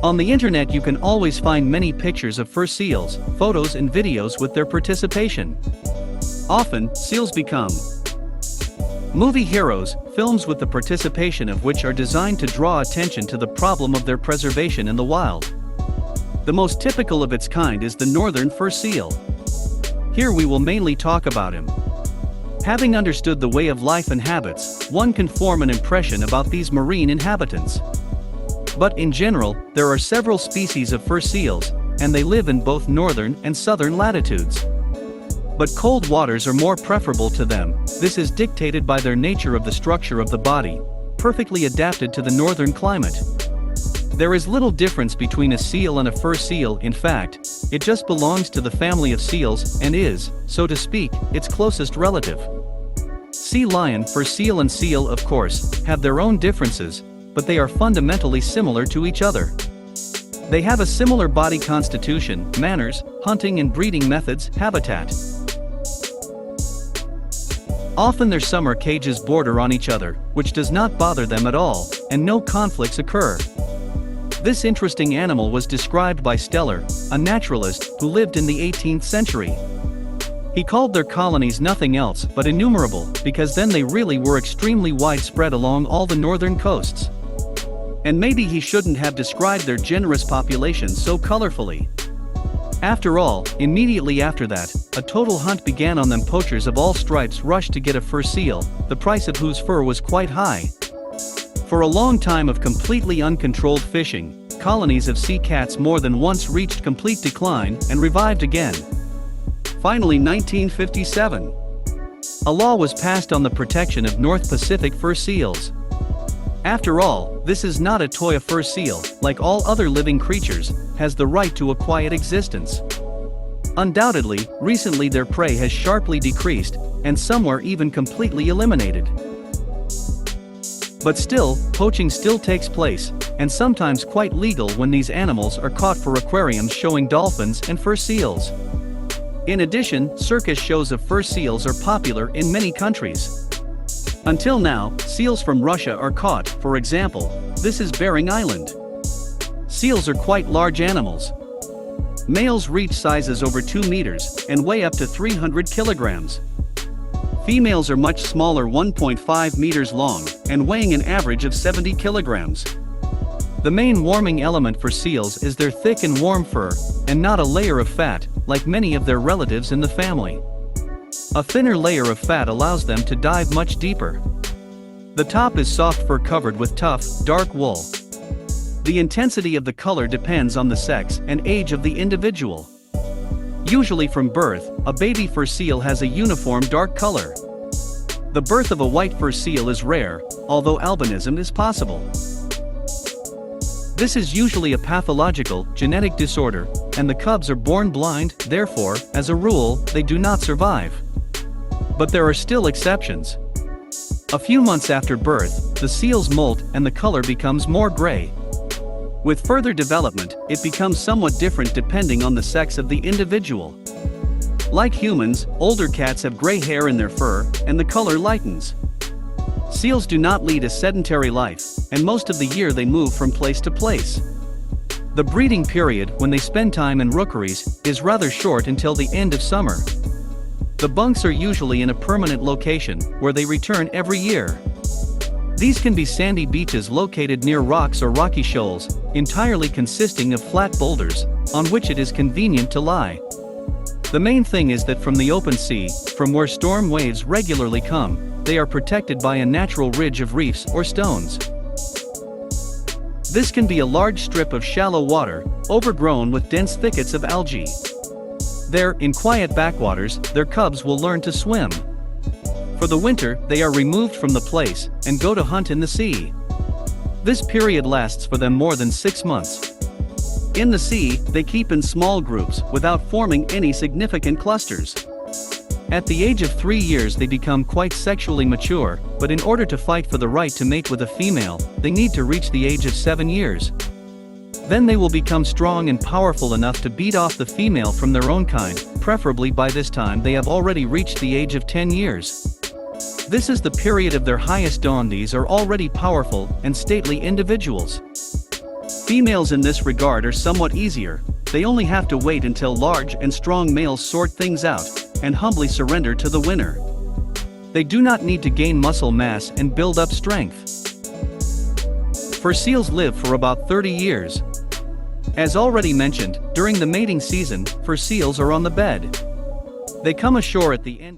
On the internet you can always find many pictures of fur seals, photos and videos with their participation. Often, seals become movie heroes, films with the participation of which are designed to draw attention to the problem of their preservation in the wild. The most typical of its kind is the northern fur seal. Here we will mainly talk about him. Having understood the way of life and habits, one can form an impression about these marine inhabitants. But in general, there are several species of fur seals, and they live in both northern and southern latitudes. But cold waters are more preferable to them. This is dictated by their nature of the structure of the body, perfectly adapted to the northern climate. There is little difference between a seal and a fur seal. In fact, it just belongs to the family of seals and is, so to speak, its closest relative. Sea lion, fur seal and seal, of course, have their own differences, but they are fundamentally similar to each other. They have a similar body constitution, manners, hunting and breeding methods, habitat. Often their summer cages border on each other, which does not bother them at all, and no conflicts occur. This interesting animal was described by Steller, a naturalist who lived in the 18th century. He called their colonies nothing else but innumerable, because then they really were extremely widespread along all the northern coasts. And maybe he shouldn't have described their generous population so colorfully. After all, immediately after that, a total hunt began on them. Poachers of all stripes rushed to get a fur seal, the price of whose fur was quite high. For a long time of completely uncontrolled fishing, colonies of sea cats more than once reached complete decline and revived again. Finally, 1957. A law was passed on the protection of North Pacific fur seals. After all, this is not a toy. A fur seal, like all other living creatures, has the right to a quiet existence. Undoubtedly, recently their prey has sharply decreased, and some were even completely eliminated. But still, poaching still takes place, and sometimes quite legal when these animals are caught for aquariums showing dolphins and fur seals. In addition, circus shows of fur seals are popular in many countries. Until now, seals from Russia are caught. For example, this is Bering Island. Seals are quite large animals. Males reach sizes over 2 meters and weigh up to 300 kilograms. Females are much smaller, 1.5 meters long, and weighing an average of 70 kilograms. The main warming element for seals is their thick and warm fur, and not a layer of fat, like many of their relatives in the family. A thinner layer of fat allows them to dive much deeper. The top is soft fur covered with tough, dark wool. The intensity of the color depends on the sex and age of the individual. Usually from birth, a baby fur seal has a uniform dark color. The birth of a white fur seal is rare, although albinism is possible. This is usually a pathological, genetic disorder, and the cubs are born blind. Therefore, as a rule, they do not survive. But there are still exceptions. A few months after birth, the seals molt and the color becomes more gray. With further development, it becomes somewhat different depending on the sex of the individual. Like humans, older cats have gray hair in their fur, and the color lightens. Seals do not lead a sedentary life, and most of the year they move from place to place. The breeding period, when they spend time in rookeries, is rather short until the end of summer. The bunks are usually in a permanent location, where they return every year. These can be sandy beaches located near rocks or rocky shoals, entirely consisting of flat boulders, on which it is convenient to lie. The main thing is that from the open sea, from where storm waves regularly come, they are protected by a natural ridge of reefs or stones. This can be a large strip of shallow water, overgrown with dense thickets of algae. There, in quiet backwaters, their cubs will learn to swim. For the winter, they are removed from the place, and go to hunt in the sea. This period lasts for them more than 6 months. In the sea, they keep in small groups, without forming any significant clusters. At the age of 3 years they become quite sexually mature, but in order to fight for the right to mate with a female, they need to reach the age of 7 years. Then they will become strong and powerful enough to beat off the female from their own kind, preferably by this time they have already reached the age of 10 years. This is the period of their highest dawn. These are already powerful and stately individuals. Females in this regard are somewhat easier, they only have to wait until large and strong males sort things out, and humbly surrender to the winner. They do not need to gain muscle mass and build up strength. Fur seals live for about 30 years. As already mentioned, during the mating season, fur seals are on the bed. They come ashore at the end